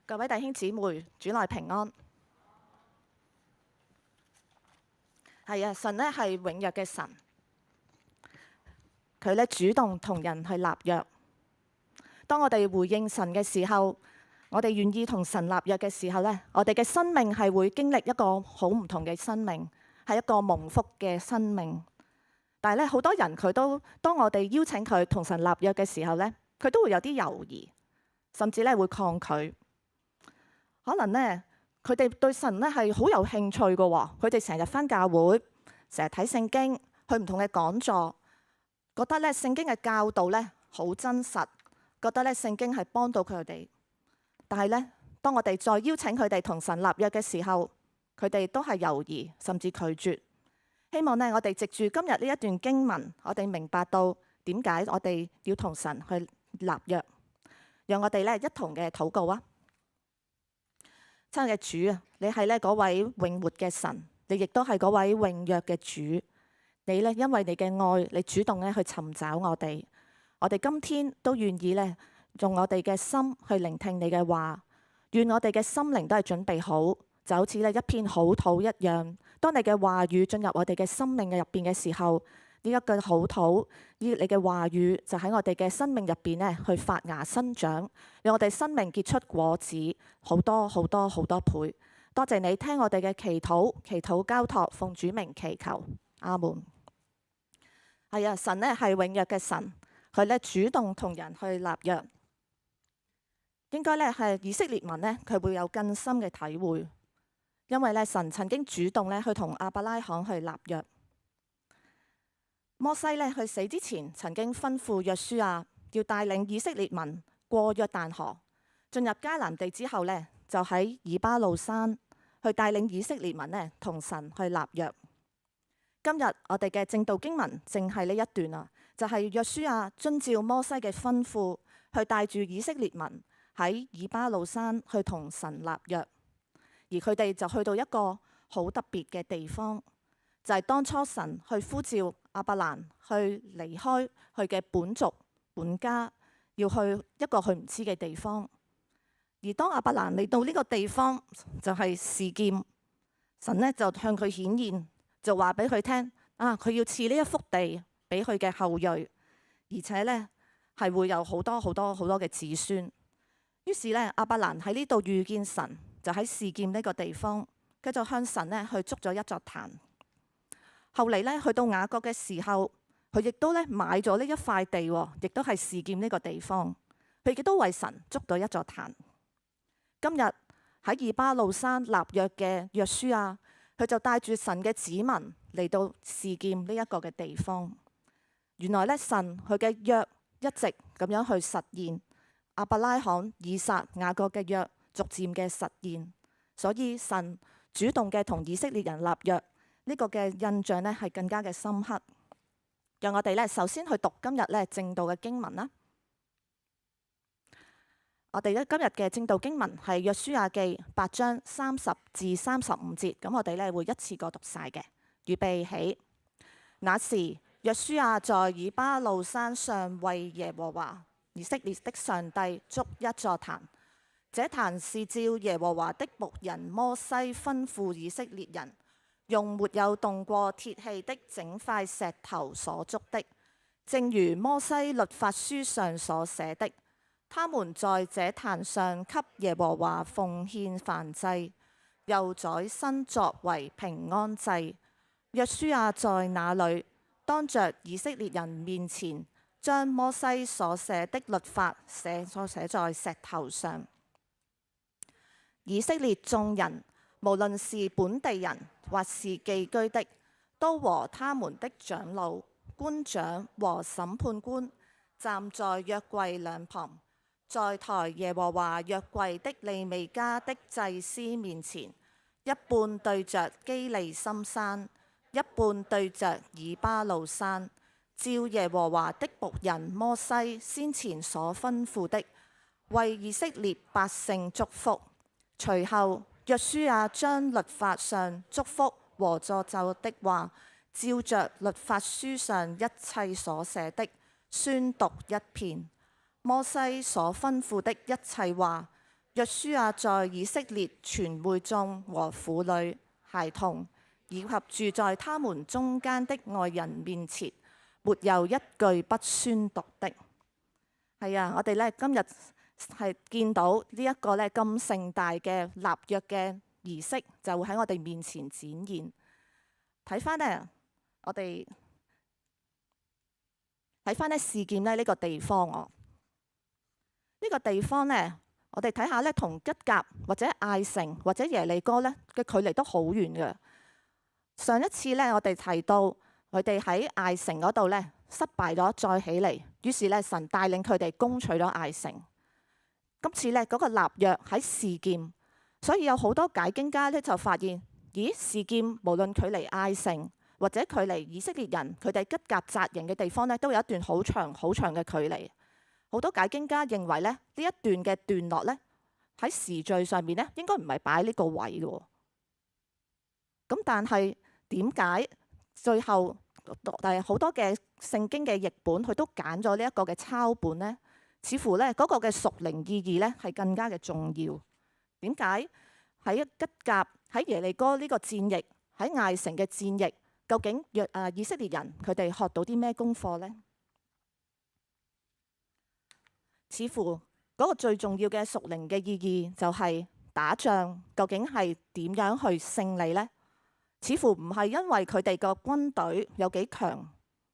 各位弟兄姊妹，主內平安。係啊，神咧係永約嘅神，佢咧主動同人去立約。當我哋回應神嘅時候，我哋願意同神立約嘅時候咧，我哋嘅生命係會經歷一個好唔同嘅生命，係一個蒙福嘅生命。但係咧，好多人佢都當我哋邀請佢同神立約嘅時候咧，佢都會有啲猶豫，甚至咧會抗拒。可能咧，佢哋對神咧係好有興趣嘅喎，佢哋成日返教會，成日睇聖經，去唔同嘅講座，覺得咧聖經嘅教導咧好真實，覺得咧聖經係幫到佢哋。但係咧，當我哋再邀請佢哋同神立約嘅時候，佢哋都係猶豫，甚至拒絕。希望咧，我哋藉住今日呢一段經文，我哋明白到點解我哋要同神去立約。讓我哋咧一同嘅禱告啊！親愛嘅主啊，你係咧嗰位永活嘅神，你亦都係嗰位永約嘅主。你咧因為你嘅愛，你主動咧去尋找我哋。我哋今天都願意咧用我哋嘅心去聆聽你嘅話。願我哋嘅心靈都係準備好，就好似咧一片好土一樣。當你嘅話語進入我哋嘅生命嘅入邊嘅時候，呢一個好土，你嘅話語就喺我哋嘅生命入邊咧去發芽生長，讓我哋生命結出果子，好多好多好多倍。多謝你聽我哋嘅祈禱，祈禱交託，奉主名祈求，阿門。係啊，神咧係永約嘅神，佢咧主動同人去立約。應該咧係以色列民咧，佢會有更深嘅體會，因為咧神曾經主動咧去同亞伯拉罕去立約。摩西咧去死之前，曾經吩咐約書亞要帶領以色列民過約旦河，進入迦南地之後咧，就喺以巴路山去帶領以色列民咧同神去立約。今日我哋嘅正道經文正係呢一段啊，就係約書亞遵照摩西嘅吩咐，去帶住以色列民喺以巴路山去同神立約，而佢哋就去到一個好特別嘅地方，就係當初神去呼召亞伯蘭去離開佢嘅本族本家，要去一個佢唔知嘅地方。而當亞伯蘭嚟到呢個地方，就係示劍，神呢就向佢顯現，就話俾佢聽啊，佢要賜呢一幅地俾佢嘅後裔，而且呢係會有好多好多好多嘅子孫。於是呢，亞伯蘭喺呢度遇見神，就喺示劍呢個地方，佢就向神呢去築咗一座壇。後嚟咧，去到雅各嘅時候，佢亦都咧買咗呢一塊地，亦都係示劍呢個地方。佢亦都為神築咗一座壇。今日喺以巴路山立約嘅約書亞，佢就帶住神嘅子民嚟到示劍呢一個嘅地方。原來咧，神佢嘅約一直咁樣去實現，亞伯拉罕、以撒、雅各嘅約逐漸嘅實現。所以神主動嘅同以色列人立約。呢個嘅印象咧係更加嘅深刻。讓我哋咧首先去讀今日咧正道嘅經文啦。我哋咧今日嘅正道經文係約書亞記8章30至35節。咁我哋咧會一次過讀晒嘅。預備起。那時約書亞在以巴路山上為耶和華以色列的上帝築一座壇。這壇是照耶和華的僕人摩西吩咐以色列人，用沒有動過鐵器的整塊石頭所築的，正如摩西律法書上所寫的。他們在這壇上給耶和華奉獻燔祭，又宰牲作為平安祭。約書亞在那裏，當着以色列人面前，將摩西所寫的律法寫在石頭上。以色列眾人，無論是本地人或是寄居的，都和他們的長老、官長和審判官站在約櫃兩旁，在抬耶和華約櫃的利未家的祭司面前，一半對着基利心山，一半對着以巴路山，照耶和華的僕人摩西先前所吩咐的，為以色列百姓祝福。隨後約書亞將律法上祝福和詛咒的話，照着律法書上一切所寫的，宣讀一遍。摩西所吩咐的一切話，約書亞在以色列全會眾和婦女、孩童以及住在他們中間的外人面前，沒有一句不宣讀的。係啊，我哋咧今日係見到呢一個咧咁盛大嘅立約嘅儀式，就會喺我哋面前展現。睇翻呢，我哋睇翻呢示劍咧呢個地方，呢個地方呢，我哋睇下咧，同吉甲或者艾城或者耶利哥咧嘅距離都好遠嘅。上一次咧，我哋提到佢哋喺艾城嗰度咧失敗咗，再起嚟，於是咧神帶領佢哋攻取咗艾城。今次咧嗰個立約喺示劍，所以有好多解經家咧就發現，咦，示劍無論距離艾城或者距離以色列人佢哋吉甲紮營嘅地方咧，都有一段好長好長嘅距離。好多解經家認為咧，呢一段嘅段落咧喺時序上面咧應該唔係擺呢個位嘅。咁但係點解最後好多嘅聖經嘅譯本佢都揀咗呢一個嘅抄本呢？似乎咧嗰個嘅屬靈意義咧係更加嘅重要。點解喺吉甲、喺耶利哥呢個戰役、喺艾城嘅戰役，究竟以色列人佢哋學到啲咩功課呢？似乎嗰個最重要嘅屬靈嘅意義就係打仗究竟係點樣去勝利呢？似乎唔係因為佢哋個軍隊有幾強，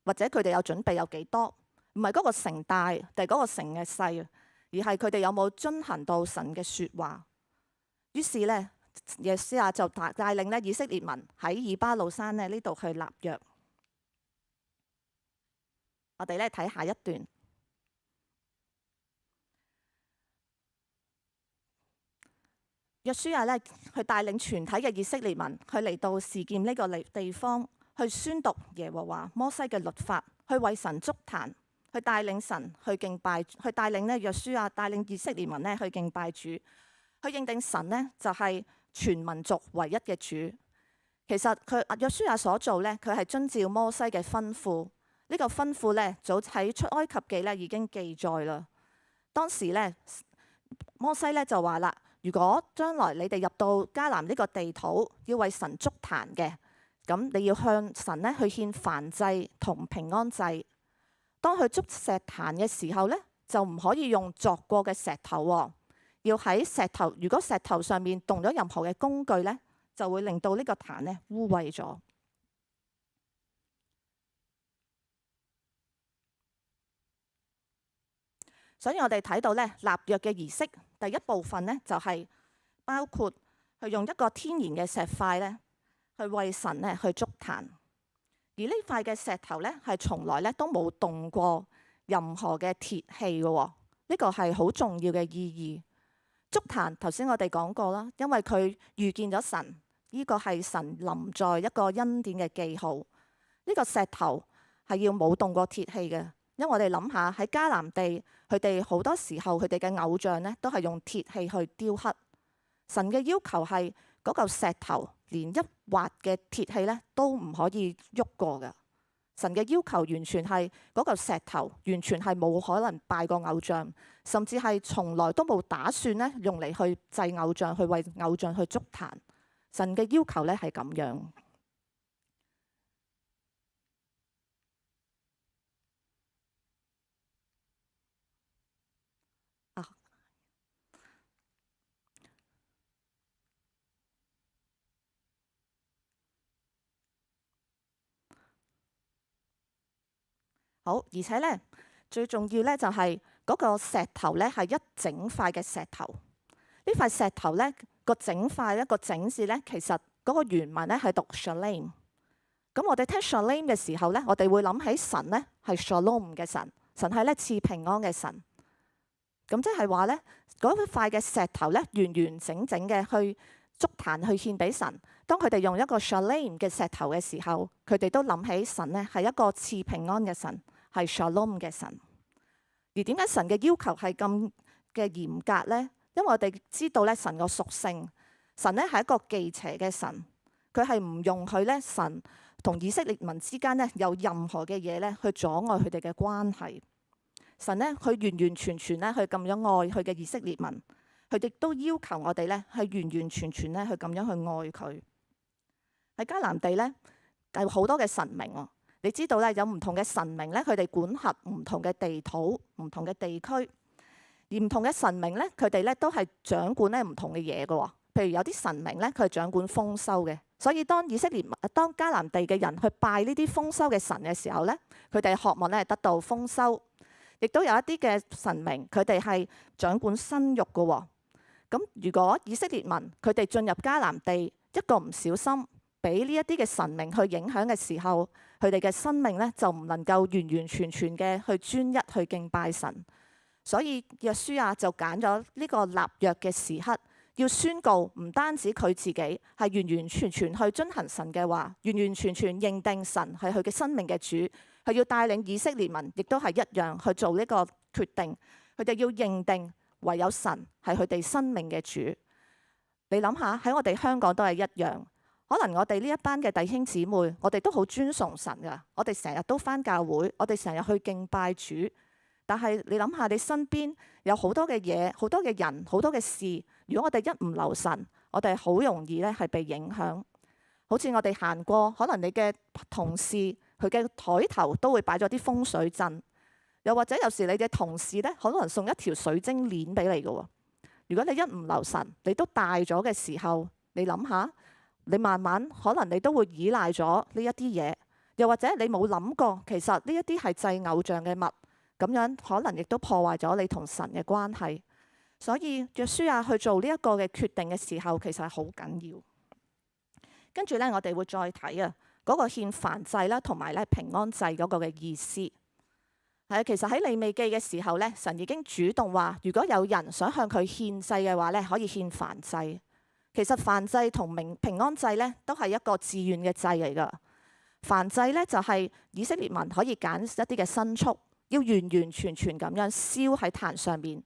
或者佢哋有準備有幾多，唔係嗰個城大定係嗰個城嘅細，而係佢哋有冇遵行到神嘅説話。於是呢，約書亞就帶領咧以色列民喺以巴路山呢度去立約。我哋咧睇下一段。約書亞咧，去帶領全體嘅以色列民，去嚟到示劍呢個地方，去宣讀耶和華摩西嘅律法，去為神築壇，去帶領神去敬拜，去帶領咧約書亞帶領以色列民咧去敬拜主，去認定神呢就係全民族唯一嘅主。其實約書亞所做呢，佢係遵照摩西嘅吩咐。呢個吩咐呢，早喺出埃及記呢已經記載啦。當時呢，摩西呢就話啦，如果將來你哋入到迦南呢個地土，要為神築壇嘅，咁你要向神呢去獻燔祭同平安祭。當佢築石壇嘅時候呢，就唔可以用鑿過嘅石頭喎，要喺石頭。如果石頭上面動咗任何嘅工具呢，就會令到呢個壇呢污穢咗。所以我哋睇到咧立約嘅儀式，第一部分呢，就係包括去用一個天然嘅石塊咧，去為神咧去築壇。而呢塊嘅石頭咧，係從來咧都冇動過任何嘅鐵器嘅。呢個係好重要嘅意義。築壇頭先我哋講過啦，因為佢預見咗神，呢個係神臨在一個恩典嘅記號。呢個石頭係要冇動過鐵器嘅。因為我哋諗下喺迦南地，佢哋好多時候佢哋嘅偶像呢都係用鐵器去雕刻。神嘅要求係嗰嚿石頭連一劃嘅鐵器呢都唔可以喐過㗎。神嘅要求完全係嗰嚿石頭完全係冇可能拜過偶像，甚至係從來都冇打算呢用嚟去祭偶像，去為偶像去築壇。神嘅要求呢係咁樣。好，而且咧最重要咧就係嗰個石頭咧係一整塊嘅石頭。呢塊石頭咧個整塊一個整字咧，其實嗰個原文咧係讀 Shalom。咁我哋聽 Shalom 嘅時候咧，我哋會諗起神咧係 Shalom 嘅神，神係咧賜平安嘅神。咁即係話咧嗰塊嘅石頭咧完完整整嘅去築壇去獻俾神。當佢哋用一個 Shalom 嘅石頭嘅時候，佢哋都諗起神咧係一個賜平安嘅神。係 Shalom 嘅神。而點解神嘅要求係咁嘅嚴格呢？因為我哋知道咧神個屬性，神咧係一個忌邪嘅神，佢係唔容許咧神同以色列民之間咧有任何嘅嘢咧去阻礙佢哋嘅關係。神咧佢完完全全咧去咁樣愛佢嘅以色列民，佢亦都要求我哋咧係完完全全咧去咁樣去愛佢。喺迦南地咧有好多嘅神明喎，你知道咧有唔同嘅神明咧，佢哋管轄唔同嘅地土、唔同嘅地區，而唔同嘅神明咧，佢哋咧都係掌管咧唔同嘅嘢嘅喎。譬如有啲神明咧，佢係掌管豐收嘅，所以當迦南地嘅人去拜呢啲豐收嘅神嘅時候咧，佢哋渴望咧得到豐收。亦都有一啲嘅神明，佢哋係掌管生育嘅喎。咁如果以色列民佢哋進入迦南地，一個唔小心俾呢一啲嘅神明去影響嘅時候，佢哋嘅生命咧就唔能夠完完全全嘅去專一去敬拜神。所以約書亞就揀咗呢個立約嘅時刻，要宣告唔單止佢自己係完完全全去遵行神嘅話，完完全全認定神係佢嘅生命嘅主。佢要帶領以色列民，亦都係一樣去做呢個決定。佢哋要認定唯有神係佢哋生命嘅主。你諗下，喺我哋香港都係一樣。可能我哋呢一班嘅弟兄姊妹，我哋都好尊崇神㗎。我哋成日都返教會，我哋成日去敬拜主。但係你諗下，你身邊有好多嘅嘢、好多嘅人、好多嘅事。如果我哋一唔留神，我哋好容易咧係被影響。好似我哋行過，可能你嘅同事佢嘅枱頭都會擺咗啲風水陣，又或者有時你嘅同事咧可能送一條水晶鏈俾你嘅喎。如果你一唔留神，你都戴咗嘅時候，你諗下，你慢慢可能你都會依賴咗呢一啲嘢，又或者你冇諗過，其實呢一啲係祭偶像嘅物，咁樣可能亦都破壞咗你同神嘅關係。所以約書亞去做呢一個嘅決定嘅時候，其實係好緊要。跟住咧，我哋會再睇啊嗰個獻燔祭啦，同埋咧平安祭嗰個嘅意思。係啊，其實喺利未記嘅時候咧，神已經主動話，如果有人想向佢獻祭嘅話咧，可以獻燔祭。其實燔祭同平安祭咧，都係一個自願嘅祭嚟㗎。燔祭咧就係以色列民可以揀一啲嘅牲畜，要完完全全咁樣燒喺壇上面，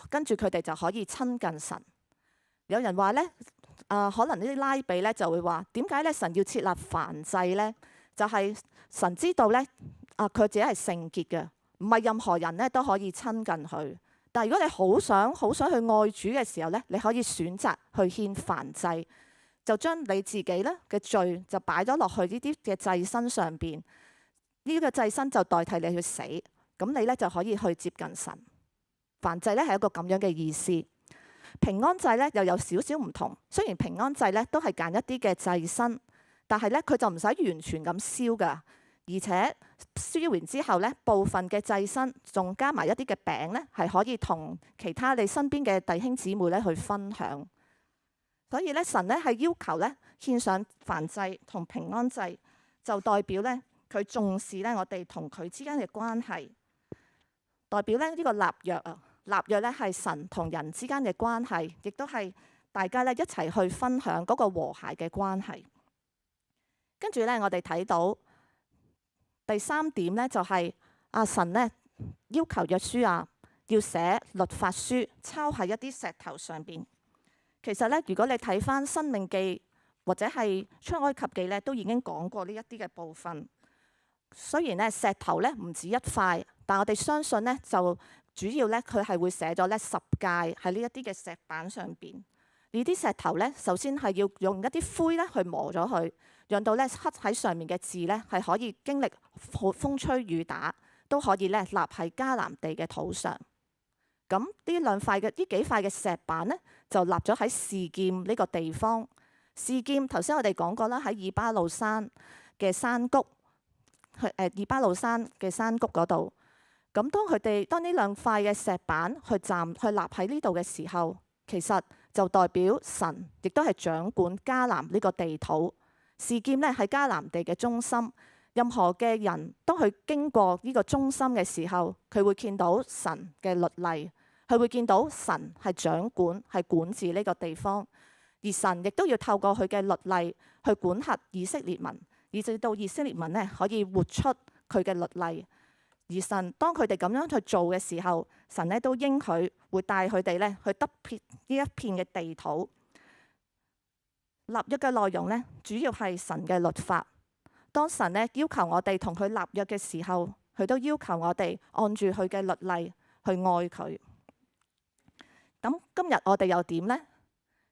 跟住佢哋就可以親近神。有人話咧，可能呢啲拉比咧就會話，點解咧神要設立燔祭咧？就係神知道咧，佢自己係聖潔嘅，唔係任何人咧都可以親近佢。但係如果你好想去愛主嘅時候咧，你可以選擇去獻燔祭，就將你自己咧嘅罪就擺咗落去呢啲嘅祭牲上邊，呢個祭牲就代替你去死，咁你咧就可以去接近神。燔祭咧係一個咁樣嘅意思。平安祭咧又有少少唔同，雖然平安祭咧都係揀一啲嘅祭牲，但係咧佢就唔使完全咁燒㗎，而且燒完之後咧，部分嘅祭牲仲加埋一啲嘅餅咧，係可以同其他你身邊嘅弟兄姊妹咧去分享。所以咧，神咧係要求咧獻上燔祭同平安祭，就代表咧佢重視咧我哋同佢之間嘅關係，代表咧呢個立約啊。立約咧係神同人之間嘅關係，亦都係大家咧一齊去分享嗰個和諧嘅關係。跟住咧，我哋睇到第三點咧，就係神咧要求約書亞要寫律法書，抄喺一啲石頭上邊。其實咧，如果你睇翻申命記或者係出埃及記咧，都已經講過呢一啲嘅部分。雖然咧石頭咧唔止一塊，但我哋相信咧就主要咧，佢係會寫咗咧10誡喺呢一啲嘅石板上邊。呢啲石頭咧，首先係要用一啲灰咧去磨咗佢，讓到咧刻喺上面嘅字咧係可以經歷風吹雨打，都可以咧立喺迦南地嘅土上。咁呢幾塊嘅石板咧，就立咗喺示劍呢個地方。示劍頭先我哋講過啦，喺以巴路山嘅山谷，以巴路山嘅山谷嗰度。咁當呢兩塊嘅石板去立喺呢度嘅時候，其實就代表神亦都係掌管迦南呢個地土。示劍咧係迦南地嘅中心，任何嘅人當佢經過呢個中心嘅時候，佢會見到神嘅律例，佢會見到神係掌管係管治呢個地方，而神亦都要透過佢嘅律例去管轄以色列民，以至到以色列民咧可以活出佢嘅律例。而神當佢哋咁樣去做嘅時候，神咧都應許會帶佢哋咧去得撇呢一片嘅地土。立約嘅內容咧，主要係神嘅律法。當神咧要求我哋同佢立約嘅時候，佢都要求我哋按住佢嘅律例去愛佢。咁今日我哋又點呢？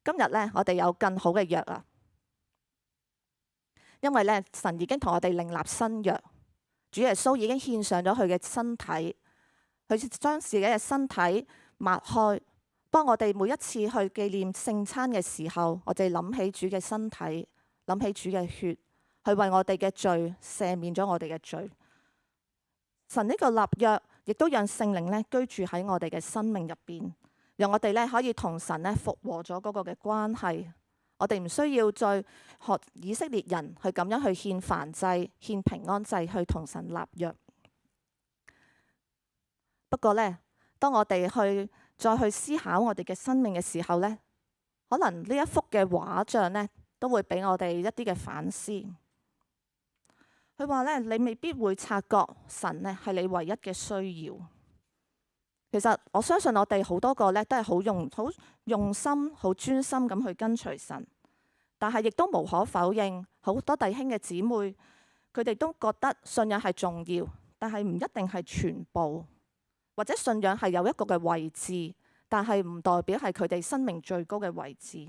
今日咧，我哋有更好嘅約啊！因為咧，神已經同我哋另立新約，主耶穌已經獻上咗佢嘅身體，佢將自己嘅身體擘開，當我哋每一次去紀念聖餐嘅時候，我哋諗起主嘅身體，諗起主嘅血，去為我哋嘅罪赦免咗我哋嘅罪。神呢個立約，亦都讓聖靈咧居住喺我哋嘅生命入邊，讓我哋咧可以同神咧復和咗嗰個嘅關係。我哋唔需要再學以色列人去咁樣去獻燔祭、獻平安祭去同神立約。不過呢，當我哋再去思考我哋嘅生命嘅時候呢，可能呢一幅嘅畫像呢，都會俾我哋一啲嘅反思。佢話呢，你未必會察覺神呢係你唯一嘅需要。其實我相信我哋好多個呢都係好用心、好專心咁去跟隨神，但係亦都無可否認，好多弟兄嘅姊妹佢哋都覺得信仰係重要，但係唔一定係全部，或者信仰係有一個嘅位置，但係唔代表係佢哋生命最高嘅位置。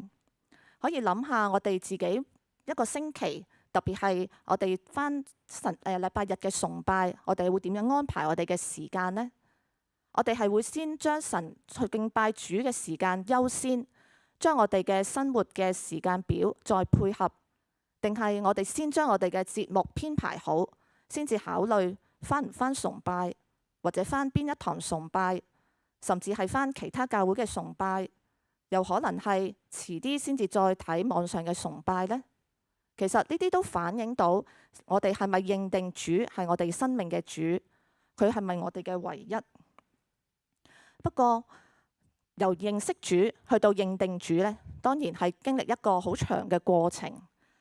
可以諗下我哋自己一個星期，特別係我哋返禮拜日嘅崇拜，我哋會點樣安排我哋嘅時間呢？我哋係會先將神去敬拜主嘅時間優先，將我哋嘅生活嘅時間表再配合，定係我哋先將我哋嘅節目編排好，先至考慮返唔返崇拜，或者返邊一堂崇拜，甚至係返其他教會嘅崇拜，又可能係遲啲先至再睇網上嘅崇拜呢？其實呢啲都反映到我哋係咪認定主係我哋生命嘅主，佢係咪我哋嘅唯一？不過由認識主去到認定主呢，當然係經歷一個好長嘅過程。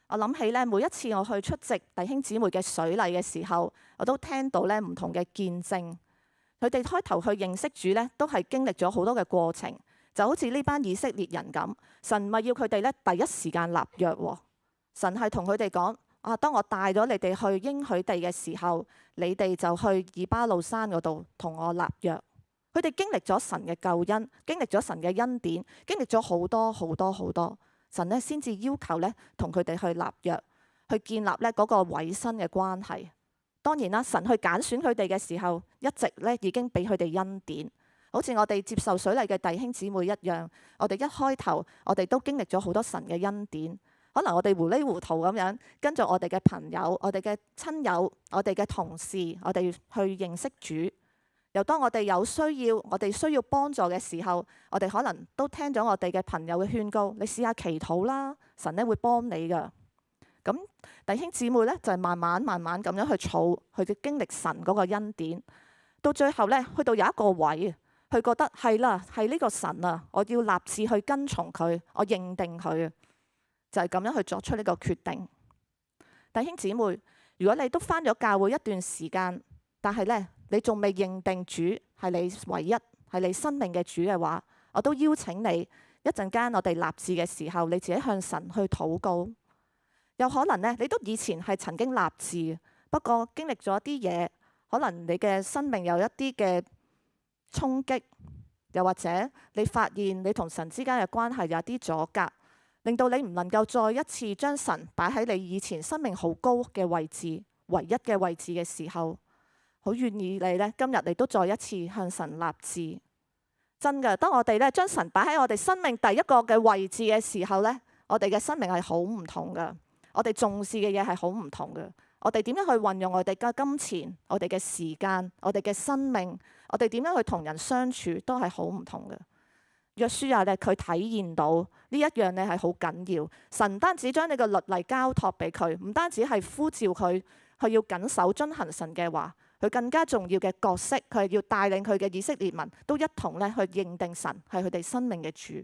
我諗起呢，每一次我去出席弟兄姊妹嘅水禮嘅時候，我都聽到呢唔同嘅見證。佢哋開頭去認識主呢，都係經歷咗好多嘅過程，就好似呢班以色列人咁。神咪要佢哋呢第一時間立約喎。神係同佢哋講：當我帶咗你哋去應許地嘅時候，你哋就去以巴路山嗰度同我立約。佢哋經歷咗神嘅救恩，經歷咗神嘅恩典，經歷咗好多好多好多，神呢先至要求呢同佢哋去立約，去建立呢嗰個委身嘅關係。當然啦，神去揀選佢哋嘅時候，一直呢已經俾佢哋恩典，好似我哋接受水禮嘅弟兄姊妹一樣。我哋一開頭，我哋都經歷咗好多神嘅恩典。可能我哋糊裡糊塗咁樣跟住我哋嘅朋友、我哋嘅親友、我哋嘅同事，我哋去認識主。又當我哋有需要，我哋需要幫助嘅時候，我哋可能都聽咗我哋嘅朋友嘅勸告，你試下祈禱啦，神呢會幫你噶。咁弟兄姊妹呢，就係慢慢咁樣去儲，去經歷神嗰個恩典，到最後呢，去到有一個位，佢覺得係啦，係呢個神啊，我要立志去跟從佢，我認定佢，就係咁樣去作出呢個決定。弟兄姊妹，如果你都返咗教會一段時間，但係呢，你仲未認定主係你唯一，係你生命嘅主嘅話，我都邀請你一陣間我哋立志嘅時候，你自己向神去禱告。有可能呢，你都以前係曾經立志，不過經歷咗啲嘢，可能你嘅生命有一啲嘅衝擊，又或者你發現你同神之間嘅關係有啲阻隔，令到你唔能夠再一次將神擺喺你以前生命好高嘅位置、唯一嘅位置嘅時候，好願意你呢，今日你都再一次向神立志。真嘅，當我哋呢將神擺喺我哋生命第一個嘅位置嘅時候呢，我哋嘅生命係好唔同噶。我哋重視嘅嘢係好唔同嘅。我哋點樣去運用我哋嘅金錢、我哋嘅時間、我哋嘅生命，我哋點樣去同人相處，都係好唔同嘅。約書亞呢，佢體現到呢一樣呢係好緊要。神唔單止將你嘅律例交託俾佢，唔單止係呼召佢去要謹守遵行神嘅話，佢更加重要嘅角色，佢係要帶領佢嘅以色列民都一同呢去認定神係佢哋生命嘅主。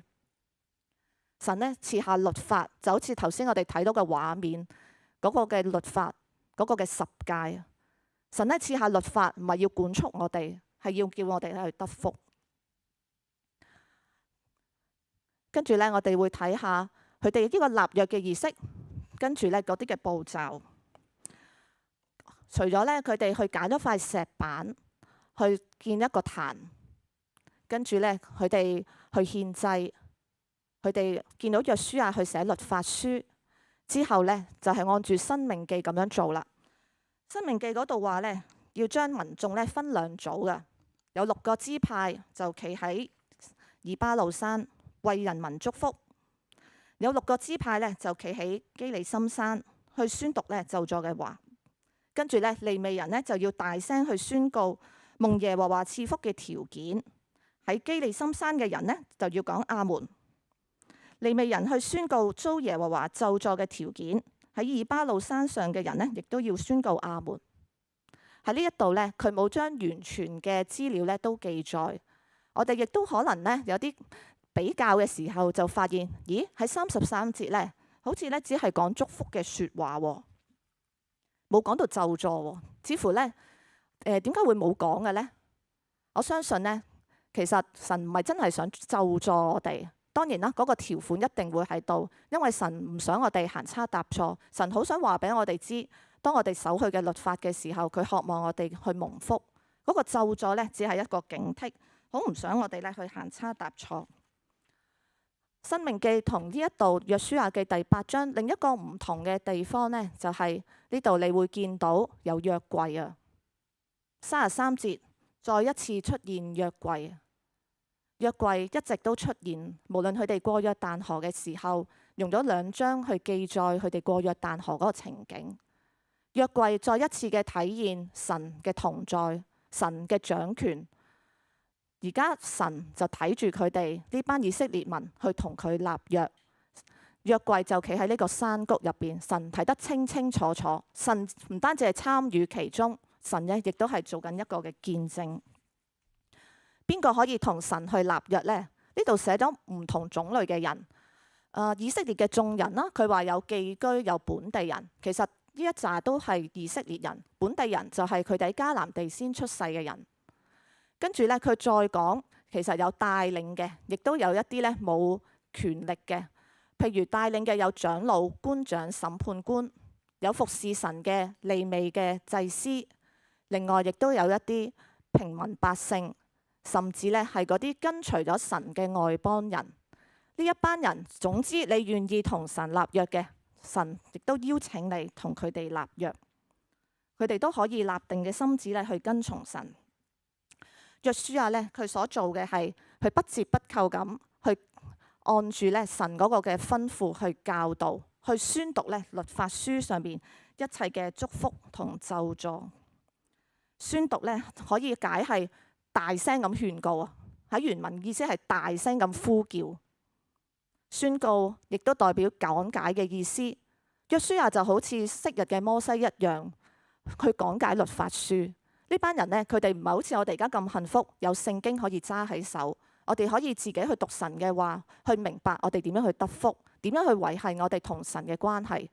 神呢賜下律法，就好似頭先我哋睇到嘅畫面嗰個嘅律法，嗰個嘅十誡。神呢賜下律法，唔係要管束我哋，係要叫我哋去得福。跟住呢，我哋會睇下佢哋呢個立約嘅儀式，跟住呢嗰啲嘅步驟。除咗呢，佢哋去揀咗塊石板去建一個壇，跟住呢，佢哋去獻祭。佢哋見到約書亞去寫律法書之後呢，就係按住申命記咁樣做啦。申命記嗰度話呢，要將民眾呢分兩組嘅，有6個支派就企喺以巴路山為人民祝福，有6個支派呢就企喺基利心山去宣讀呢咒詛嘅話。跟住呢，利未人呢就要大聲去宣告蒙耶和華賜福嘅條件。喺基利心山嘅人呢，就要講阿門。利未人去宣告遭耶和華咒詛嘅條件，喺以巴路山上嘅人呢，亦都要宣告阿門。喺呢一度呢，佢冇將完全嘅資料呢都記載。我哋亦都可能呢，有啲比較嘅時候就發現，咦，喺33節呢，好似呢只係講祝福嘅説話，冇講到咒詛，似乎呢，點解會冇講嘅呢？我相信呢，其實神唔係真係想咒詛我哋。當然啦，嗰個條款一定會喺度，因為神唔想我哋行差踏錯。神好想話俾我哋知，當我哋守佢嘅律法嘅時候，佢渴望我哋去蒙福。嗰個咒詛呢，只係一個警惕，好唔想我哋呢去行差踏錯。申命記同呢一度約書亞記第8章另一個唔同嘅地方呢，就係呢度你會見到有約櫃啊。33節再一次出現約櫃。約櫃一直都出現，無論佢哋過約旦河嘅時候，用咗2章去記載佢哋過約旦河嗰個情景。約櫃再一次嘅體現神嘅同在，神嘅掌權。而家神就睇住佢哋呢班以色列民去同佢立約。約櫃就企喺呢個山谷入邊，神睇得清清楚楚。神唔單止係參與其中，神呢亦都係做緊一個嘅見證。邊個可以同神去立約呢？呢度寫咗唔同種類嘅人。以色列嘅眾人啦，佢話有寄居有本地人。其實呢一紮都係以色列人，本地人就係佢哋喺迦南地先出世嘅人。跟住呢，佢再講，其實有帶領嘅，亦都有一啲呢冇權力嘅。譬如帶領嘅有長老、官長、審判官，有服侍神嘅利未嘅祭司。另外亦都有一啲平民百姓。甚至咧係嗰啲跟隨咗神嘅外邦人，呢一班人，總之你願意同神立約嘅，神亦都邀請你同佢哋立約，佢哋都可以立定嘅心志咧去跟從神。約書亞咧，佢所做嘅係佢不折不扣咁去按住咧神嗰個嘅吩咐去教導，去宣讀咧律法書上邊一切嘅祝福同咒詛。宣讀咧可以解係大聲咁勸告啊！喺原文意思係大聲咁呼叫。宣告亦都代表講解嘅意思。約書亞就好似昔日嘅摩西一樣，去講解律法書。呢班人呢，佢哋唔係好似我哋而家咁幸福，有聖經可以揸喺手，我哋可以自己去讀神嘅話，去明白我哋點樣去得福，點樣去維繫我哋同神嘅關係。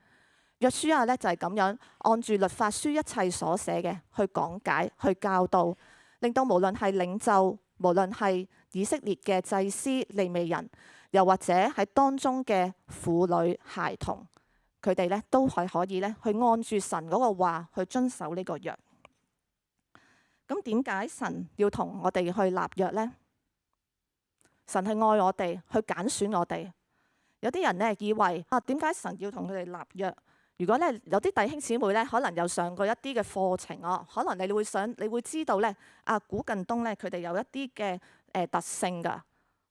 約書亞呢，就係咁樣按住律法書一切所寫嘅去講解、去教導。令到無論係領袖，無論係以色列嘅祭司、利未人，又或者喺當中嘅婦女、孩童，佢哋咧都係可以咧去按住神嗰個話去遵守呢個約。咁點解神要同我哋去立約呢？神係愛我哋，去揀選我哋。有啲人呢以為點解神要同佢哋立約？如果咧有啲弟兄姊妹咧，可能有上過一啲嘅課程可能你會知道咧，古近東咧佢哋有一啲嘅特性㗎。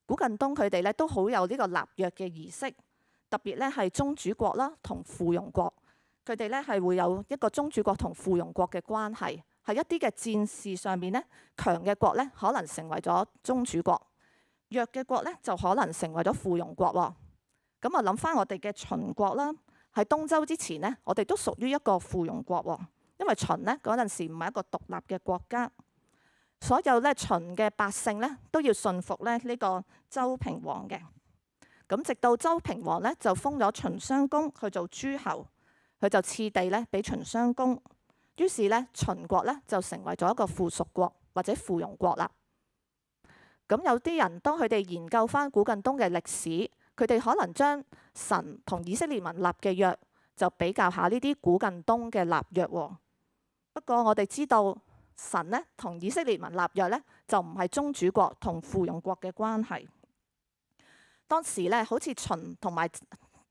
古近東佢哋咧都好有呢個立約嘅儀式，特別咧係宗主國啦同附庸國，佢哋咧係會有一個宗主國同附庸國嘅關係，係一啲嘅戰事上面咧強嘅國咧可能成為咗宗主國，弱嘅國咧就可能成為咗附庸國喎。咁啊諗翻我哋嘅秦國啦。喺東周之前呢，我哋都屬於一個附庸國喎，因為秦呢嗰陣時唔係一個獨立嘅國家，所有咧秦嘅百姓呢都要順服咧呢個周平王嘅。咁直到周平王呢就封咗秦襄公去做諸侯，佢就賜地咧俾秦襄公，於是呢，秦國呢就成為咗一個附屬國或者附庸國啦。咁有啲人當佢哋研究翻古近東嘅歷史，佢哋可能將神同以色列民立嘅約就比較下呢啲古近東嘅立約。不過我哋知道神呢同以色列民立約呢，就唔係宗主國同附庸國嘅關係。當時咧好似秦同埋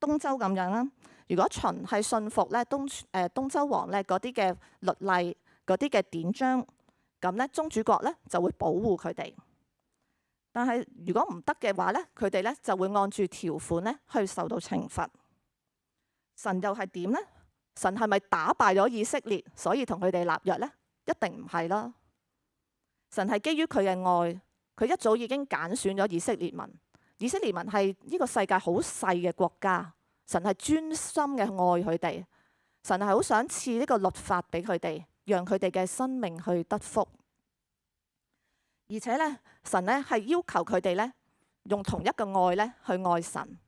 東周咁樣啦。如果秦係信服咧東周王咧嗰啲嘅律例、嗰啲嘅典章，咁咧宗主國咧就會保護佢哋。但係如果唔得嘅話咧，佢哋咧就會按住條款咧去受到懲罰。神又係點呢？神係咪打敗咗以色列，所以同佢哋立約呢？一定唔係啦。神係基於佢嘅愛，佢一早已經揀選咗以色列民。以色列民係呢個世界好細嘅國家，神係專心嘅愛佢哋。神係好想賜呢個律法俾佢哋，讓佢哋嘅生命去得福。而且咧，神咧係要求佢哋咧用同一個愛咧去愛神，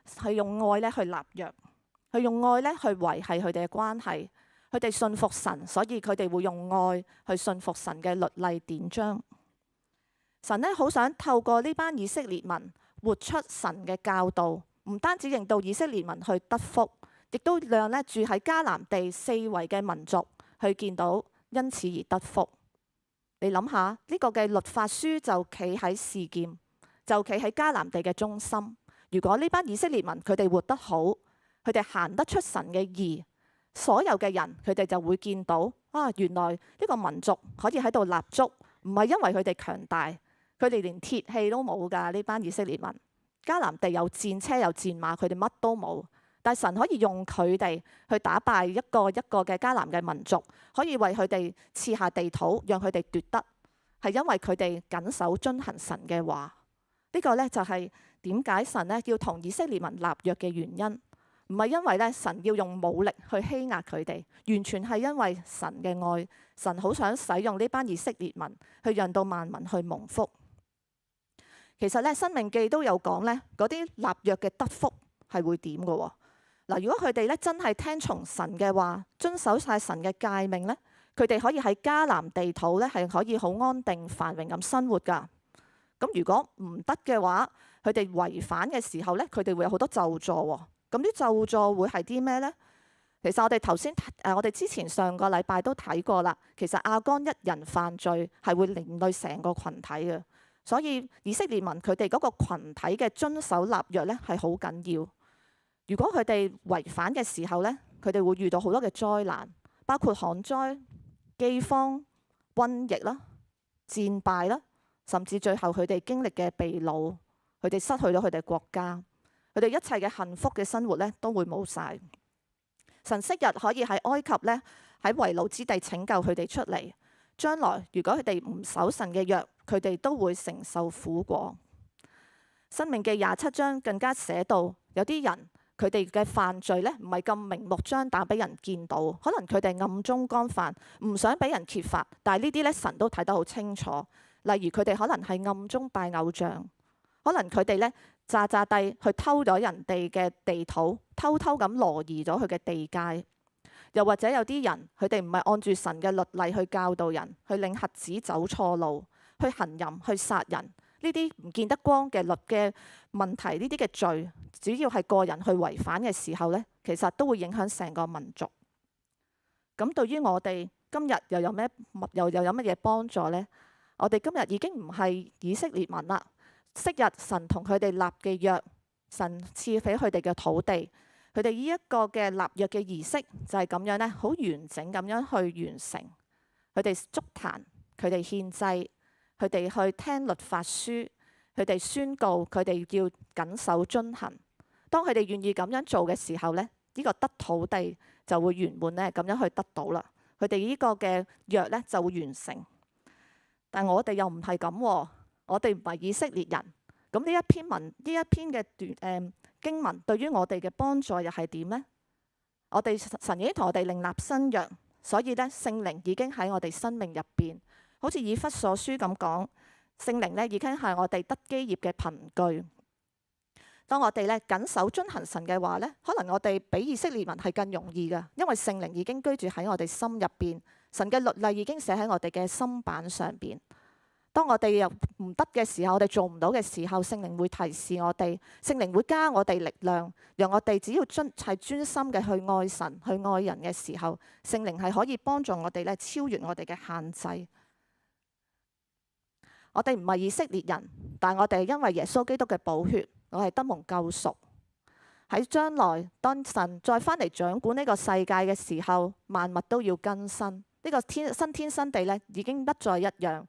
係用愛咧去立約，去用愛咧去維繫佢哋嘅關係。佢哋信服神，所以佢哋會用愛去信服神嘅律例典章。神咧好想透過呢班以色列民活出神嘅教導，唔單止令到以色列民去得福，亦都讓咧住喺迦南地四圍嘅民族去見到，因此而得福。你諗下，呢個嘅律法書就企喺示劍，就企喺迦南地嘅中心。如果呢班以色列民佢哋活得好，佢哋行得出神嘅義，所有嘅人佢哋就會見到啊，原來呢個民族可以喺度立足，唔係因為佢哋強大，佢哋連鐵器都冇㗎。呢班以色列民，迦南地有戰車有戰馬，佢哋乜都冇。但係神可以用佢哋去打敗一個一個嘅迦南嘅民族，可以為佢哋賜下地土，讓佢哋奪得，係因為佢哋謹守遵行神嘅話。呢個呢，就係點解神呢要同以色列民立約嘅原因，唔係因為咧神要用武力去欺壓佢哋，完全係因為神嘅愛，神好想使用呢班以色列民去讓到萬民去蒙福。其實咧，申命記都有講咧，嗰啲立約嘅得福係會點嘅喎。嗱，如果佢哋咧真係聽從神嘅話，遵守晒神嘅誡命咧，佢哋可以喺迦南地土咧係可以好安定繁榮咁生活㗎。咁如果唔得嘅話，佢哋違反嘅時候咧，佢哋會有好多咒詛喎。咁啲咒詛會係啲咩呢？其實我哋之前上個禮拜都睇過啦。其實亞干一人犯罪係會連累成個群體嘅，所以以色列民佢哋嗰個羣體嘅遵守立約咧係好緊要。如果佢哋違反嘅時候咧，佢哋會遇到好多嘅災難，包括旱災、饑荒、瘟疫啦、戰敗啦，甚至最後佢哋經歷嘅被擄，佢哋失去咗佢哋國家，佢哋一切嘅幸福嘅生活咧都會冇晒。神昔日可以喺埃及咧喺為奴之地拯救佢哋出嚟，將來如果佢哋唔守神嘅約，佢哋都會承受苦果。申命記27章更加寫到，有啲人佢哋嘅犯罪咧唔係咁明目張膽俾人見到，可能佢哋暗中干犯，唔想俾人揭發，但係呢啲咧神都睇得好清楚。例如佢哋可能係暗中拜偶像，可能佢哋咧詐詐地去偷咗人哋嘅地土，偷偷咁挪移咗佢嘅地界，又或者有啲人佢哋唔係按住神嘅律例去教導人，去令瞎子走錯路，去行淫，去殺人。呢啲唔見得光嘅律嘅問題，呢啲嘅罪，只要係個人去違反嘅時候呢，其實都會影響成個民族。咁對於我哋今日又有乜嘢幫助呢？我哋今日已經唔係以色列民啦。昔日神同佢哋立嘅約，神賜俾佢哋嘅土地，佢哋呢一個嘅立約嘅儀式就係咁樣呢，好完整咁樣去完成。佢哋築壇，佢哋獻祭，佢哋去聽律法書，佢哋宣告佢哋要謹守遵行。當佢哋願意咁樣做嘅時候呢，呢個得土地就會圓滿呢，咁樣去得到啦。佢哋呢個嘅約呢就會完成。但我哋又唔係咁喎，我哋唔係以色列人。咁呢一篇嘅經文對於我哋嘅幫助又係點呢？我哋神已經同我哋另立新約，所以咧聖靈已經喺我哋生命入邊，好似以弗所書咁講，聖靈咧已經係我哋得基業嘅憑據。當我哋咧謹守遵行神嘅話咧，可能我哋比以色列民係更容易㗎，因為聖靈已經居住喺我哋心入邊。神嘅律例已經寫喺我哋嘅心板上邊。當我哋又唔得嘅時候，我哋做唔到嘅時候，聖靈會提示我哋，聖靈會加我哋力量，讓我哋只要專心嘅去愛神、去愛人嘅時候，聖靈係可以幫助我哋咧超越我哋嘅限制。我哋唔係以色列人，但係我哋因為耶穌基督嘅寶血，我係得蒙救贖。喺將來當神再返嚟掌管呢個世界嘅時候，萬物都要更新。呢個新天新地咧已經不再一樣。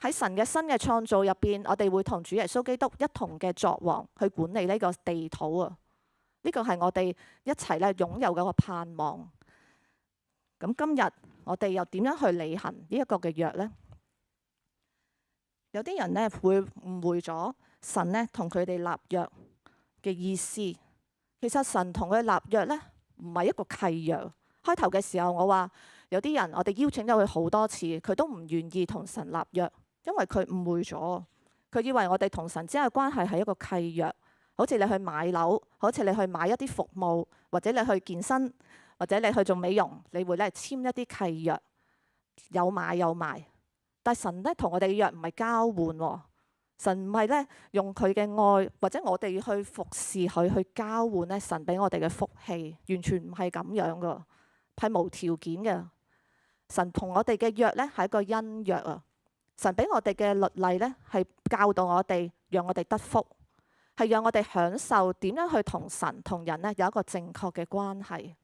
喺神嘅新嘅創造入邊，我哋會同主耶穌基督一同嘅作王去管理呢個地土啊！呢個係我哋一齊咧擁有嘅一個盼望。咁今日我哋又點樣去履行呢一個嘅約呢？有啲人咧會誤會咗神咧同佢哋立約嘅意思。其實神同佢立約咧唔係一個契約。開頭嘅時候我話有啲人我哋邀請咗佢好多次，佢都唔願意同神立約，因為佢誤會咗。佢以為我哋同神之間嘅關係係一個契約，好似你去買樓，好似你去買一啲服務，或者你去健身，或者你去做美容，你會咧簽一啲契約，有買有賣。但係神咧同我哋嘅約唔係交換喎。神唔係咧用佢嘅愛或者我哋去服侍佢去交換咧神俾我哋嘅福氣，完全唔係咁樣噶，係無條件嘅。神同我哋嘅約咧係一個恩約啊。神俾我哋嘅律例咧係教導我哋，讓我哋得福，係讓我哋享受點樣去同神同人咧有一個正確嘅關係。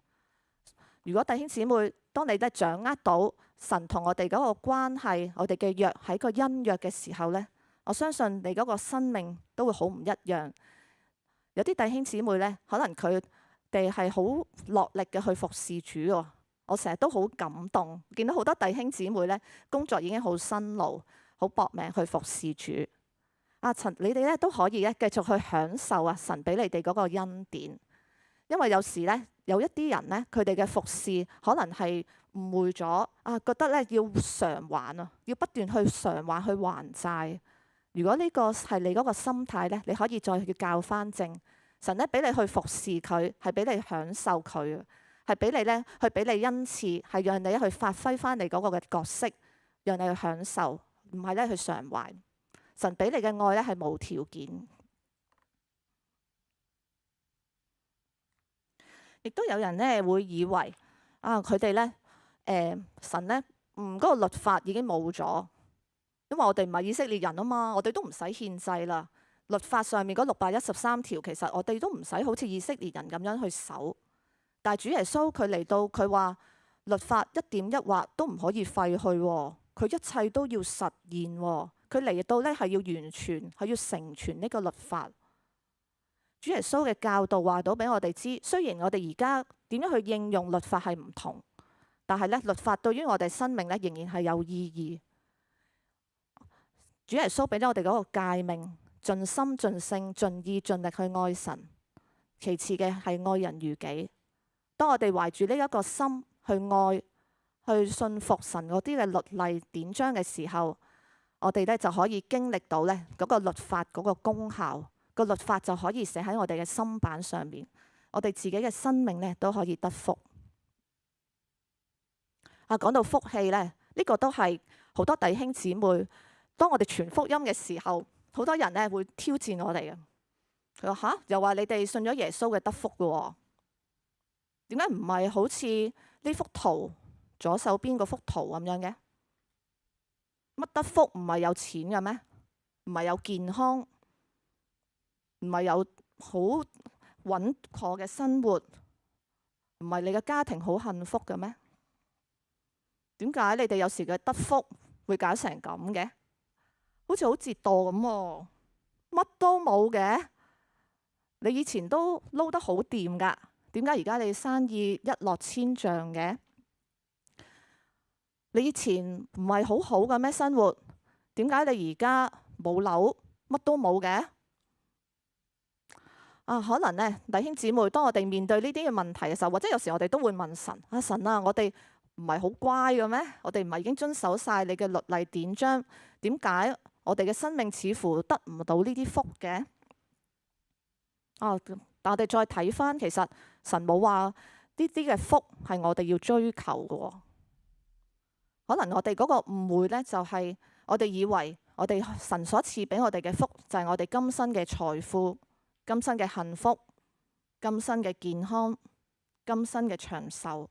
如果弟兄姊妹，當你咧掌握到神同我哋嗰個關係，我哋嘅約係一個恩約嘅時候咧，我相信你嗰個生命都會好唔一樣。有啲弟兄姊妹咧，可能佢哋係好落力嘅去服侍主喎。我成日都好感動，見到好多弟兄姊妹咧，工作已經好辛勞，好搏命去服侍主。你哋咧都可以咧繼續去享受神俾你哋嗰個恩典。因為有時咧有一啲人咧，佢哋嘅服侍可能係誤會咗覺得咧要償還啊，要不斷去償還去還債。如果呢個係你嗰個心態咧，你可以再去教翻正。神咧俾你去服侍佢，係俾你享受佢，係俾你咧去俾你恩賜，係讓你去發揮翻你嗰個嘅角色，讓你去享受，唔係咧去償還。神俾你嘅愛咧係無條件。亦都有人咧會以為佢哋咧神咧嗰個律法已經冇咗，因為我哋唔係以色列人啊嘛，我哋都唔使獻祭啦。律法上面嗰613條，其實我哋都唔使好似以色列人咁樣去守。但係主耶穌佢嚟到，佢話律法一點一劃都唔可以廢去，佢一切都要實現。佢嚟到咧係要完全，係要成全呢個律法。主耶穌嘅教導話到俾我哋知，雖然我哋而家點樣去應用律法係唔同，但係咧律法對於我哋生命咧仍然係有意義。主耶穌俾咗我哋嗰個誡命，盡心盡性盡意盡力去愛神，其次嘅係愛人如己。當我哋懷住呢一個心去愛、去信服神嗰啲嘅律例典章嘅時候，我哋咧就可以經歷到咧嗰個律法嗰個功效。個律法就可以寫喺我哋嘅心板上面，我哋自己嘅生命咧都可以得福。講到福氣咧，呢個都係好多弟兄姊妹，當我哋傳福音嘅時候，好多人咧會挑戰我哋嘅。佢話又話你哋信咗耶穌嘅得福嘅，點解唔係好似呢幅圖左手邊嗰幅圖咁樣嘅？乜得福唔係有錢嘅咩？唔係有健康？唔係有好穩妥嘅生活，唔係你嘅家庭好幸福嘅咩？點解你哋有時嘅得福會搞成咁嘅？好似好折墮咁喎，乜都冇嘅。你以前都撈得好掂㗎，點解而家你生意一落千丈嘅？你以前唔係好好嘅咩生活？點解你而家冇樓，乜都冇嘅？可能咧，弟兄姊妹，當我哋面對呢啲嘅問題嘅時候，或者有時我哋都會問神：神啊，我哋唔係好乖嘅咩？我哋唔係已經遵守晒你嘅律例典章？點解我哋嘅生命似乎得唔到呢啲福嘅？但我哋再睇翻，其實神冇話呢啲嘅福係我哋要追求嘅。可能我哋嗰個誤會咧，就係我哋以為我哋神所賜俾我哋嘅福就係我哋今生嘅財富。今生嘅幸福，今生嘅健康，今生嘅長壽。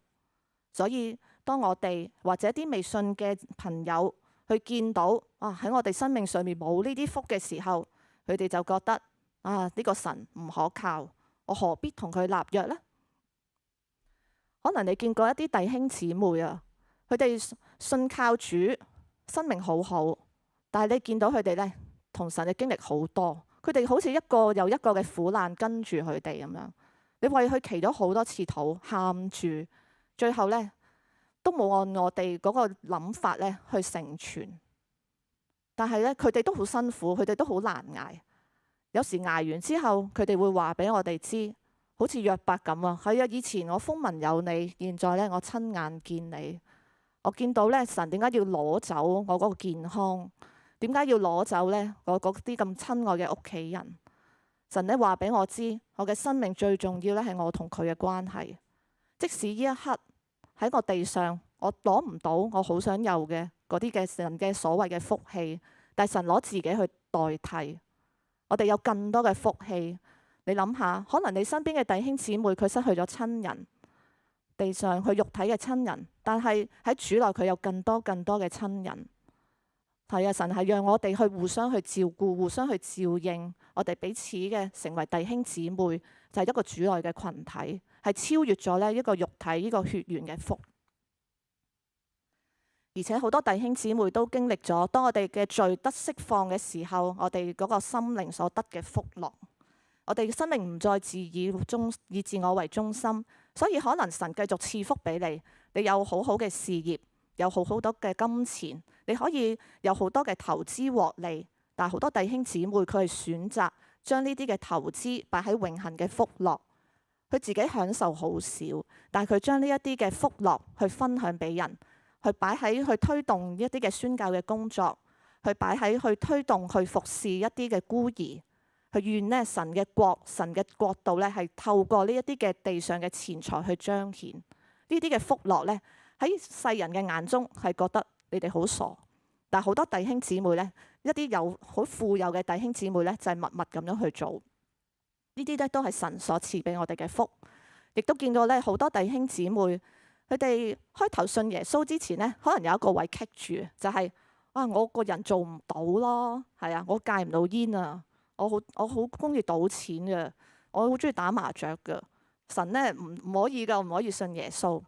所以當我哋或者啲未信嘅朋友去見到喺我哋生命上面冇呢啲福嘅時候，佢哋就覺得呢個神唔可靠，我何必同佢立約呢？可能你見過一啲弟兄姊妹啊，佢哋信靠主，生命好好，但係你見到佢哋呢，同神嘅經歷好多，佢哋好似一個又一個嘅苦難跟住佢哋咁樣。你為佢祈咗好多次禱，喊住，最後呢，都冇按我哋嗰個諗法呢去成全。但係呢，佢哋都好辛苦，佢哋都好難捱。有時捱完之後，佢哋會話俾我哋知，好似約伯咁啊。係啊，以前我風聞有你，現在呢，我親眼見你。我見到呢，神點解要攞走我嗰個健康？點解要攞走呢？我嗰啲咁親愛嘅屋企人？神呢話俾我知，我嘅生命最重要呢係我同佢嘅關係。即使呢一刻喺我地上，我攞唔到我好想有嘅嗰啲嘅神嘅所謂嘅福氣，但係神攞自己去代替。我哋有更多嘅福氣。你諗下，可能你身邊嘅弟兄姊妹佢失去咗親人，地上佢肉體嘅親人，但係喺主內佢有更多嘅親人。係啊，神係讓我哋去互相去照顧，互相去照應，我哋彼此嘅成為弟兄姊妹，就係一個主內嘅群體，係超越咗呢一個肉體呢個血緣嘅福。而且好多弟兄姊妹都經歷咗，當我哋嘅罪得釋放嘅時候，我哋嗰個心靈所得嘅福樂，我哋嘅生命唔再以自我為中心，所以可能神繼續賜福俾你，你有好好嘅事業，有好多嘅金錢，你可以有好多嘅投資獲利，但係好多弟兄姊妹佢係選擇將呢啲嘅投資擺喺永恆嘅福樂，佢自己享受好少，但係佢將呢一啲嘅福樂去分享俾人。去擺喺去推動一啲嘅宣教嘅工作，去擺喺去推動去服侍一啲嘅孤兒，去願呢神嘅國度呢係透過呢一啲嘅地上嘅錢財去彰顯呢啲嘅福樂呢，喺世人嘅眼中係覺得你哋好傻，但係好多弟兄姊妹呢，一啲有好富有嘅弟兄姊妹呢，就係默默咁樣去做呢啲呢，都係神所賜俾我哋嘅福，亦都見到呢好多弟兄姊妹。佢哋開頭信耶穌之前呢，可能有一個位棘住，就係我個人做唔到咯，係啊，我戒唔到煙啊，我好中意賭錢嘅，我好中意打麻雀嘅，神呢唔可以噶，唔可以信耶穌。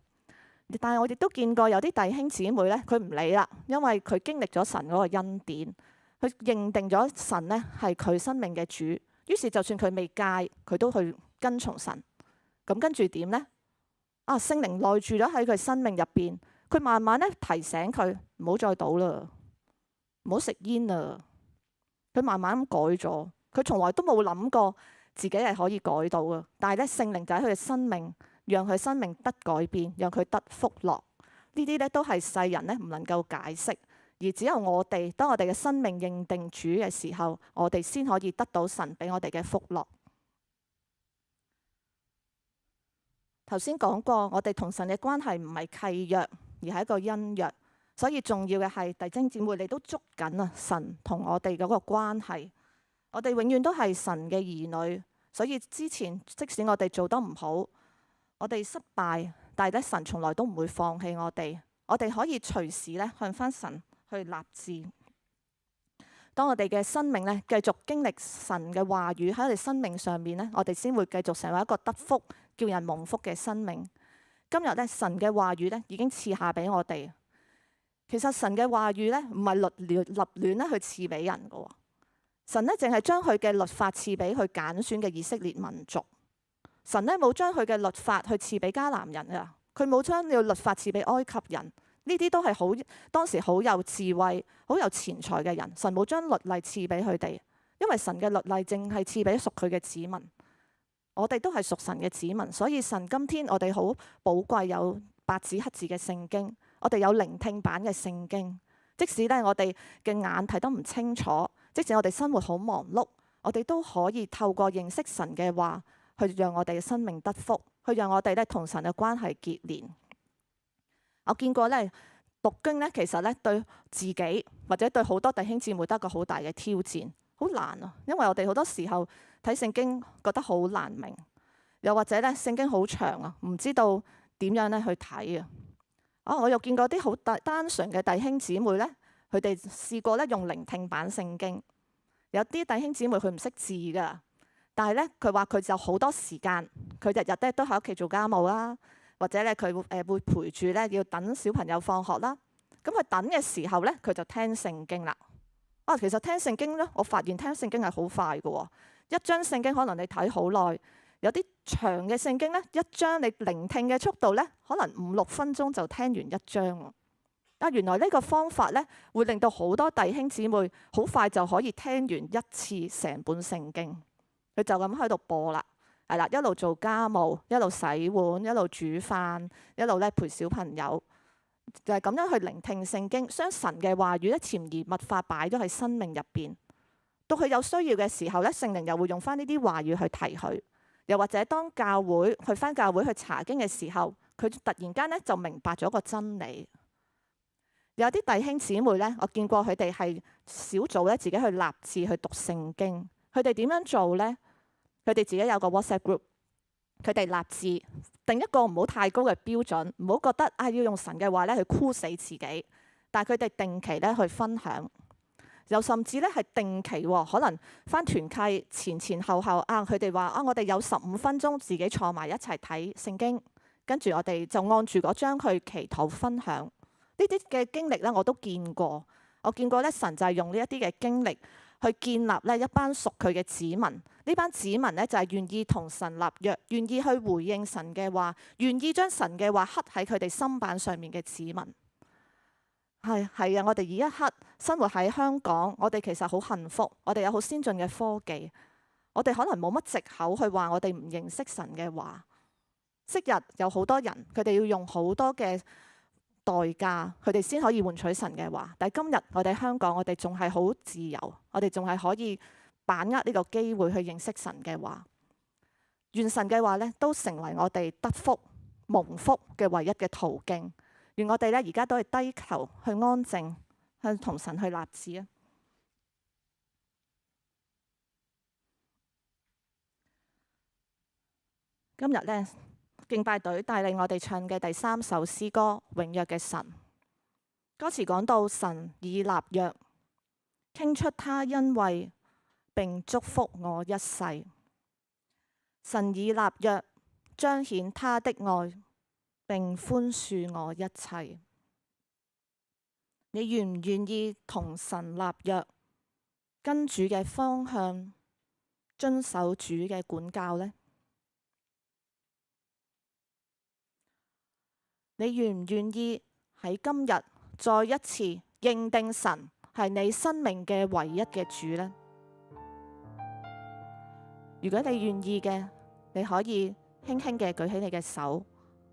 但係我亦都見過有啲弟兄姊妹呢，佢唔理啦，因為佢經歷咗神嗰個恩典，佢認定咗神呢係佢生命嘅主，於是就算佢未戒，佢都去跟從神。咁跟住點呢？聖靈內住咗喺佢生命入邊，佢慢慢咧提醒佢唔好再賭啦，唔好食煙啦。佢慢慢咁改咗，佢從來都冇諗過自己係可以改到嘅。但係咧，聖靈就喺佢嘅生命，讓佢生命得改變，讓佢得福樂。呢啲咧都係世人咧唔能夠解釋，而只有我哋當我哋嘅生命認定主嘅時候，我哋先可以得到神俾我哋嘅福樂。頭先講過，我哋同神嘅關係唔係契約，而係一個恩約，所以重要嘅係弟兄姊妹，你都捉緊神同我哋嗰個關係。我哋永遠都係神嘅兒女，所以之前即使我哋做得唔好，我哋失敗，但係咧神從來都唔會放棄我哋。我哋可以隨時咧向翻神去立志。當我哋嘅生命咧繼續經歷神嘅話語喺我哋生命上面咧，我哋先會繼續成為一個得福、叫人蒙福嘅生命。今日咧，神嘅話語咧已經賜下俾我哋。其實神嘅話語咧唔係立亂咧去賜俾人嘅。神咧淨係將佢嘅律法賜俾佢揀選嘅以色列民族。神咧冇將佢嘅律法去賜俾迦南人啊，佢冇將呢個律法賜俾埃及人。呢啲都係當時好有智慧、好有錢財嘅人。神冇將律例賜俾佢哋，因為神嘅律例淨係賜俾屬佢嘅子民。我哋都係屬神嘅子民，所以神今天我哋好寶貴，有白紙黑字嘅聖經，我哋有聆聽版嘅聖經。即使咧我哋嘅眼睇得唔清楚，即使我哋生活好忙碌，我哋都可以透過認識神嘅話，去讓我哋嘅生命得福，去讓我哋咧同神嘅關係結連。我見過咧讀經咧，其實咧對自己或者對好多弟兄姊妹都係一個好大嘅挑戰，好難啊！因為我哋好多時候睇聖經覺得好難明，又或者咧聖經好長啊，唔知道點樣咧去睇啊！我又見過啲好單純嘅弟兄姊妹咧，佢哋試過咧用聆聽版聖經。有啲弟兄姊妹佢唔識字噶，但係咧，佢話佢就好多時間，佢日日咧都喺屋企做家務啦，或者咧佢會陪住咧要等小朋友放學啦。咁佢等嘅時候咧，佢就聽聖經啦。其實聽聖經咧，我發現聽聖經係好快嘅喎。一章聖經可能你睇好耐，有啲長嘅聖經咧，一章你聆聽嘅速度咧，可能5-6分鐘就聽完一章。原來呢個方法咧，會令到好多弟兄姊妹好快就可以聽完一次成本聖經。佢就咁喺度播啦，係啦，一路做家務，一路洗碗，一路煮飯，一路咧陪小朋友，就係咁樣去聆聽聖經，將神嘅話語咧潛移默化擺咗喺生命入邊。到佢有需要嘅時候咧，聖靈又會用翻呢啲話語去提佢。又或者當教會去翻教會去查經嘅時候，佢突然間咧就明白咗個真理。有啲弟兄姊妹咧，我見過佢哋係小組咧自己去立志去讀聖經。佢哋點樣做呢？佢哋自己有個 WhatsApp group， 佢哋立志定一個唔好太高嘅標準，唔好覺得要用神嘅話咧去箍死自己。但係佢哋定期咧去分享，又甚至咧係定期可能返團契前後佢哋話我哋有15分鐘自己坐埋一齊睇聖經，跟住我哋就按住嗰章去祈禱分享。呢啲嘅經歷咧我都見過，我見過咧神就係用呢一啲嘅經歷去建立咧一班屬佢嘅子民。呢班子民咧就係願意同神立約，願意去回應神嘅話，願意將神嘅話刻喺佢哋心板上面嘅子民。係啊！我哋而一刻生活喺香港，我哋其實好幸福，我哋有好先進嘅科技，我哋可能冇乜藉口去話我哋唔認識神嘅話。昔日有好多人，佢哋要用好多嘅代價，佢哋先可以換取神嘅話。但係今日我哋香港，我哋仲係好自由，我哋仲係可以把握呢個機會去認識神嘅話。願神嘅話咧，都成為我哋得福蒙福嘅唯一嘅途徑。願我哋咧而家都係低頭去安靜，去同神去立志啊！今日咧敬拜隊帶領我哋唱嘅第3首詩歌《永約嘅神》，歌詞講到神已立約，傾出他恩惠，並祝福我一世。神已立約，彰顯他的愛，並寬恕我一切。你願唔願意同神立約，跟主嘅方向，遵守主嘅管教呢？你願唔願意喺今日再一次認定神係你生命嘅唯一嘅主呢？如果你願意嘅，你可以輕輕嘅舉起你嘅手，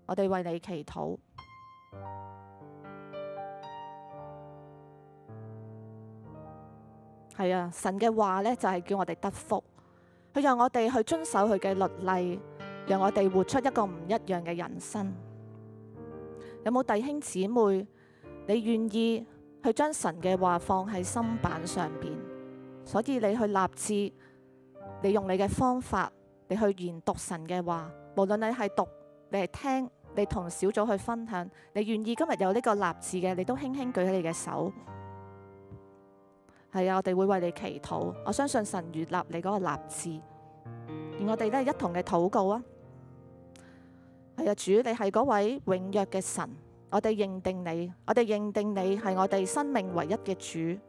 我哋為你祈禱。係啊，神嘅話呢，就係叫我哋得福，佢讓我哋去遵守佢嘅律例，讓我哋活出一個唔一樣嘅人生。有冇弟兄姊妹，你願意去將神嘅話放喺心板上邊？所以你去立志，你用你嘅方法，你去研讀神嘅話，無論你係讀，你係聽，你同小組去分享，你願意今日有呢個立志嘅，你都輕輕舉起你嘅手。係啊，我哋會為你祈禱，我相信神悅納你嗰個立志。而我哋咧一同嘅禱告啊！係啊，主，你係嗰位永約嘅神，我哋認定你，我哋認定你係我哋生命唯一嘅主。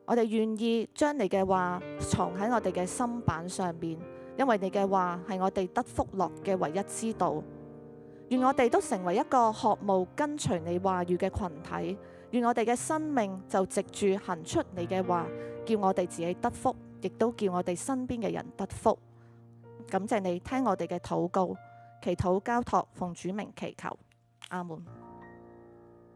我哋願意將你嘅話藏喺我哋嘅心板上面，因為你嘅話係我哋得福樂嘅唯一之道。願我哋都成為一個渴慕跟隨你話語嘅群體。願我哋嘅生命就藉住行出你嘅話，叫我哋自己得福，亦都叫我哋身邊嘅人得福。感謝你聽我哋嘅禱告，祈禱交託，奉主名祈求，阿門。